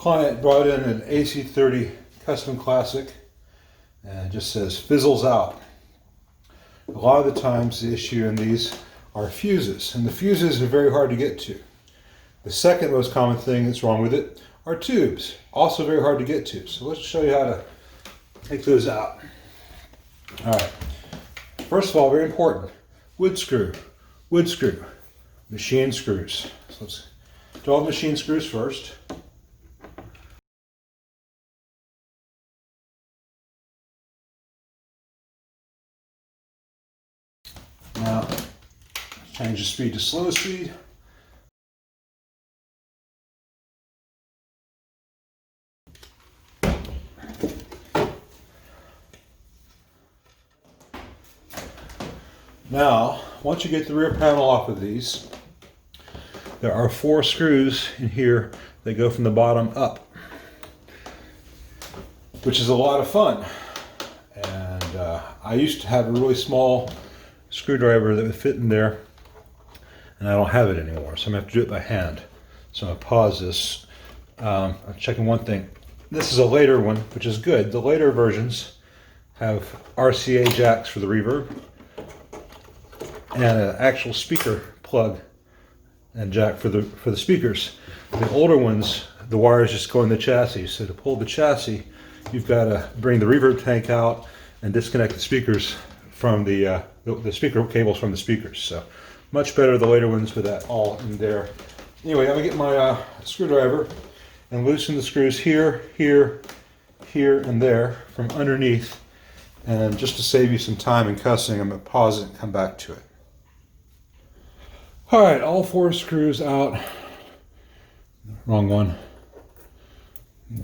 Client brought in an AC30 custom classic and it just says fizzles out. A lot of the times the issue in these are fuses, and the fuses are very hard to get to. The second most common thing that's wrong with it are tubes, also very hard to get to. So let's show you how to take those out. All right, first of all, very important, wood screw, machine screws. So let's do all the machine screws first. Now, change the speed to slow speed. Now, once you get the rear panel off of these, there are 4 screws in here that go from the bottom up, which is a lot of fun. And I used to have a really small screwdriver that would fit in there, and I don't have it anymore, so I'm going to have to do it by hand. So I'm going to pause this. I'm checking one thing. This is a later one, which is good. The later versions have RCA jacks for the reverb, and an actual speaker plug and jack for the speakers. The older ones, the wires just go in the chassis. So to pull the chassis, you've got to bring the reverb tank out and disconnect the speakers from the speaker cables from the speakers. So much better the later ones with that all in there. Anyway, I'm gonna get my screwdriver and loosen the screws here, here, here, and there from underneath. And just to save you some time in cussing, I'm gonna pause it and come back to it. All right, all 4 screws out. Wrong one.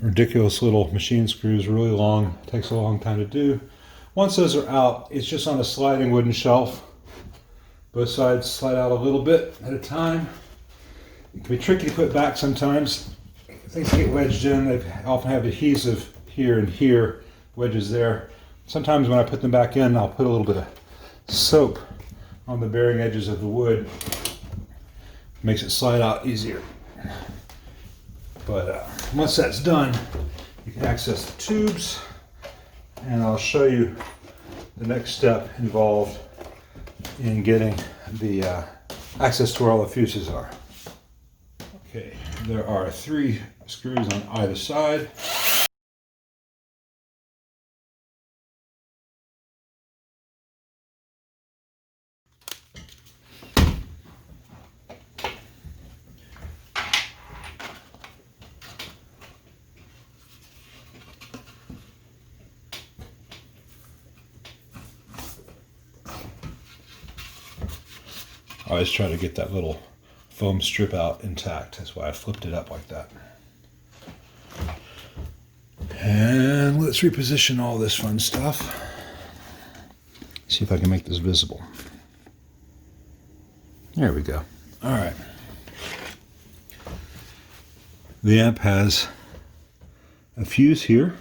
Ridiculous little machine screws, really long, takes a long time to do. Once those are out, it's just on a sliding wooden shelf. Both sides slide out a little bit at a time. It can be tricky to put back sometimes. Things get wedged in. They often have adhesive here and here, wedges there. Sometimes when I put them back in, I'll put a little bit of soap on the bearing edges of the wood. Makes it slide out easier. But once that's done, you can access the tubes, and I'll show you the next step involved in getting the access to where all the fuses are. Okay, there are 3 screws on either side. I always try to get that little foam strip out intact. That's why I flipped it up like that. And let's reposition all this fun stuff. See if I can make this visible. There we go. All right. The amp has a fuse here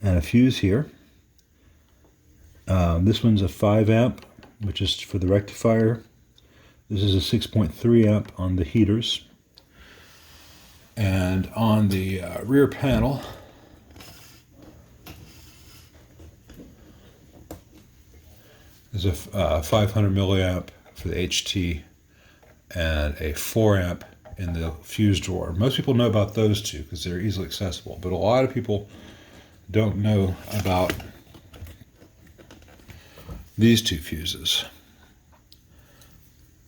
and a fuse here. This one's a 5 amp, which is for the rectifier. This is a 6.3 amp on the heaters. And on the rear panel, there's a 500 milliamp for the HT and a 4 amp in the fuse drawer. Most people know about those two because they're easily accessible, but a lot of people don't know about these 2 fuses.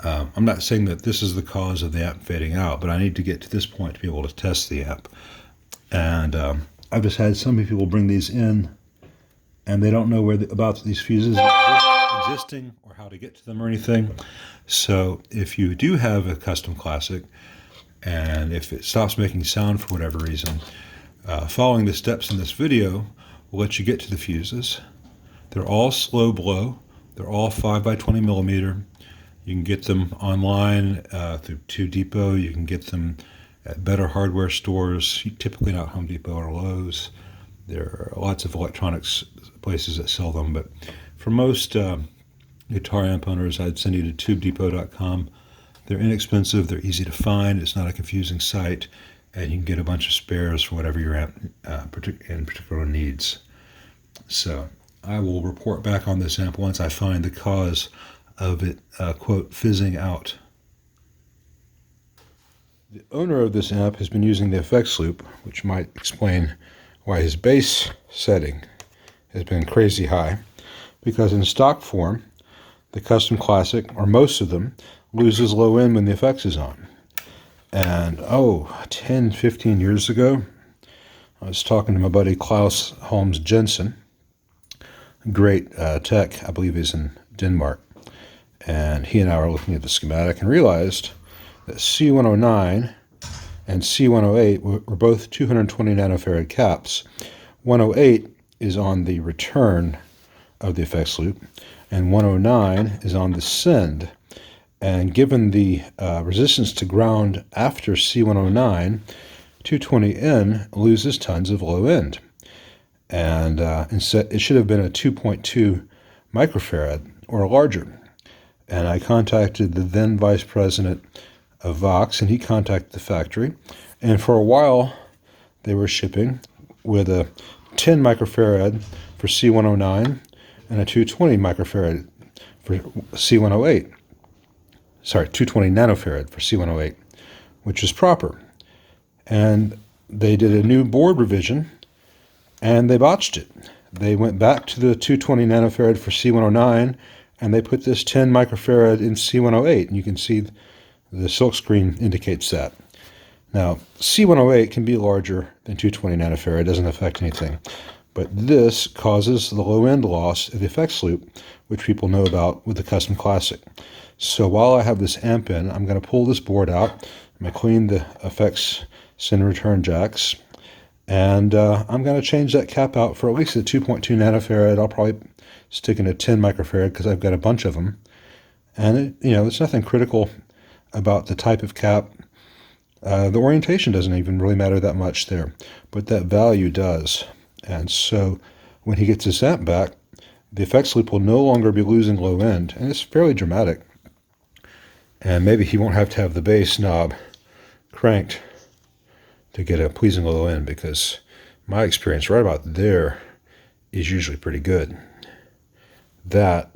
I'm not saying that this is the cause of the amp fading out, but I need to get to this point to be able to test the amp. And I've just had some people bring these in, and they don't know about these fuses existing or how to get to them or anything. So if you do have a custom classic, and if it stops making sound for whatever reason, following the steps in this video will let you get to the fuses. They're all slow blow. They're all 5 by 20 millimeter. You can get them online through 2 Depot. You can get them at better hardware stores, typically not Home Depot or Lowe's. There are lots of electronics places that sell them, but for most guitar amp owners, I'd send you to tubedepot.com. They're inexpensive, they're easy to find, it's not a confusing site, and you can get a bunch of spares for whatever your amp in particular needs. So I will report back on this amp once I find the cause of it, quote, fizzing out. The owner of this amp has been using the effects loop, which might explain why his bass setting has been crazy high, because in stock form, the Custom Classic, or most of them, loses low end when the effects is on. And 10, 15 years ago, I was talking to my buddy Klaus Holmes Jensen, great tech, I believe he's in Denmark, and he and I were looking at the schematic and realized that C109 and C108 were both 220 nanofarad caps. 108 is on the return of the effects loop, and 109 is on the send. And given the resistance to ground after C109, 220N loses tons of low end. And instead, it should have been a 2.2 microfarad or larger. And I contacted the then vice president of Vox, and he contacted the factory. And for a while, they were shipping with a 10 microfarad for C109 and a 220 microfarad for C108. Sorry, 220 nanofarad for C108, which is proper. And they did a new board revision, and they botched it. They went back to the 220 nanofarad for C109, and they put this 10 microfarad in C108. And you can see the silk screen indicates that. Now, C108 can be larger than 220 nanofarad. It doesn't affect anything. But this causes the low-end loss of the effects loop, which people know about with the Custom Classic. So while I have this amp in, I'm going to pull this board out. I'm going to clean the effects send return jacks. And I'm going to change that cap out for at least a 2.2 nanofarad. I'll probably stick in a 10 microfarad because I've got a bunch of them. And it's nothing critical about the type of cap. The orientation doesn't even really matter that much there, but that value does. And so when he gets his amp back, the effects loop will no longer be losing low end, and it's fairly dramatic. And maybe he won't have to have the bass knob cranked to get a pleasing low end, because my experience right about there is usually pretty good. That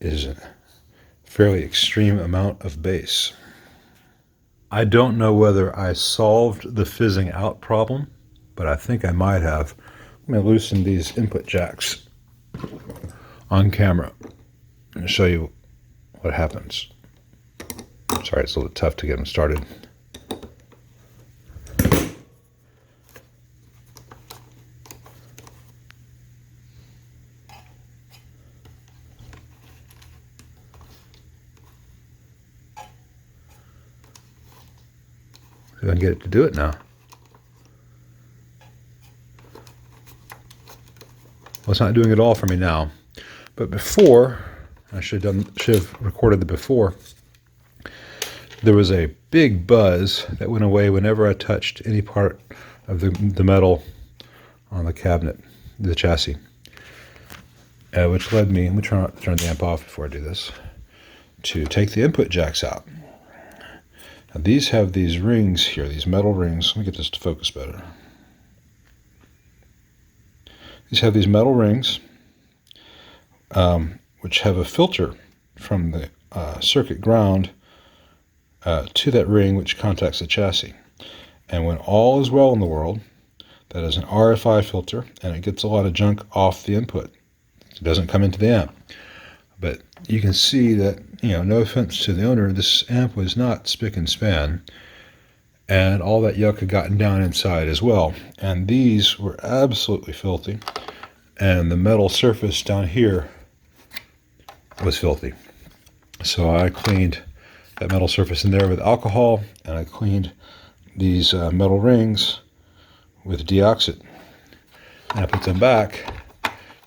is a fairly extreme amount of bass. I don't know whether I solved the fizzing out problem, but I think I might have. I'm going to loosen these input jacks on camera and show you what happens. Sorry, it's a little tough to get them started. See if I can get it to do it now. Well, it's not doing it all for me now, but before, I should have recorded the before. There was a big buzz that went away whenever I touched any part of the metal on the cabinet, the chassis, which led me, let me turn the amp off before I do this, to take the input jacks out. Now these have these rings here, these metal rings. Let me get this to focus better. These have these metal rings, which have a filter from the circuit ground to that ring, which contacts the chassis. And when all is well in the world, that is an RFI filter, and it gets a lot of junk off the input. It doesn't come into the amp. But you can see that, no offense to the owner, this amp was not spick and span, and all that yuck had gotten down inside as well. And these were absolutely filthy, and the metal surface down here was filthy. So I cleaned that metal surface in there with alcohol, and I cleaned these metal rings with deoxit. And I put them back,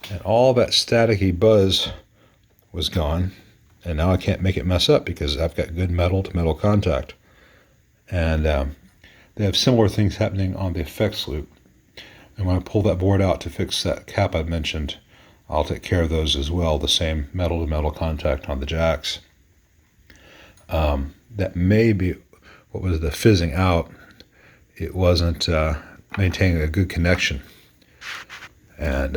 and all that staticky buzz was gone. And now I can't make it mess up because I've got good metal to metal contact. And they have similar things happening on the effects loop. And when I pull that board out to fix that cap I mentioned, I'll take care of those as well, the same metal to metal contact on the jacks. That may be what was the fizzing out, it wasn't maintaining a good connection. And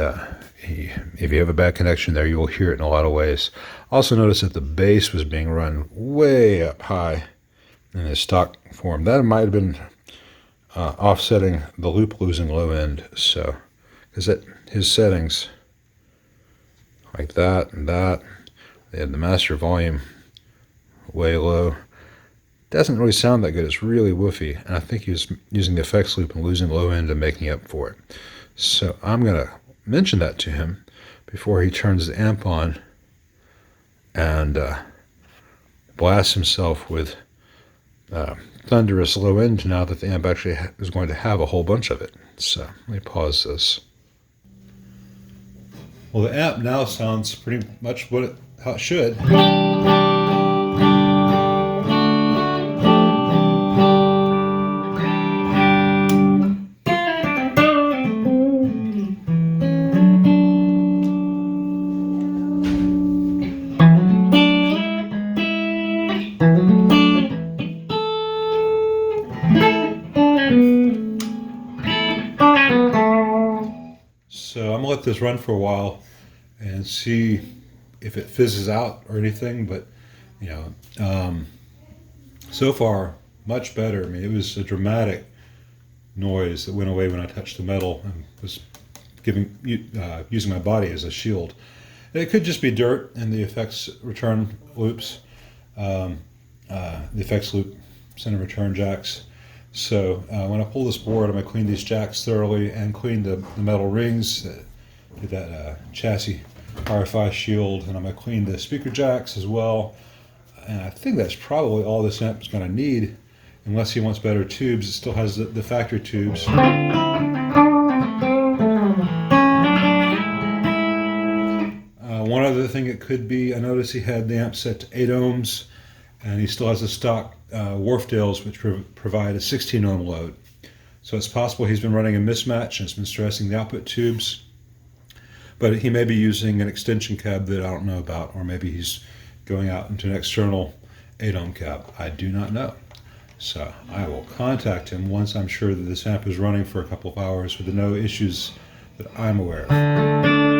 if you have a bad connection there, you will hear it in a lot of ways. Also notice that the bass was being run way up high in the stock form. That might have been offsetting the loop losing low end. So, because his settings like that and that, they had the master volume way low. Doesn't really sound that good. It's really woofy, and I think he was using the effects loop and losing low end and making up for it. So I'm gonna mention that to him before he turns the amp on and blasts himself with thunderous low end now that the amp actually is going to have a whole bunch of it. So let me pause this. Well, the amp now sounds pretty much how it should. So I'm gonna let this run for a while and see if it fizzes out or anything, but so far much better. I mean, it was a dramatic noise that went away when I touched the metal and was using my body as a shield. And it could just be dirt and the effects return loops, the effects loop center return jacks. So when I pull this board, I'm going to clean these jacks thoroughly and clean the metal rings, do that chassis RFI shield, and I'm going to clean the speaker jacks as well. And I think that's probably all this amp is going to need, unless he wants better tubes. It still has the factory tubes. One other thing it could be, I noticed he had the amp set to 8 ohms, and he still has the stock Wharfdales, which provide a 16 ohm load. So it's possible he's been running a mismatch and it's been stressing the output tubes. But he may be using an extension cab that I don't know about, or maybe he's going out into an external 8 ohm cab. I do not know. So I will contact him once I'm sure that this amp is running for a couple of hours with no issues that I'm aware of.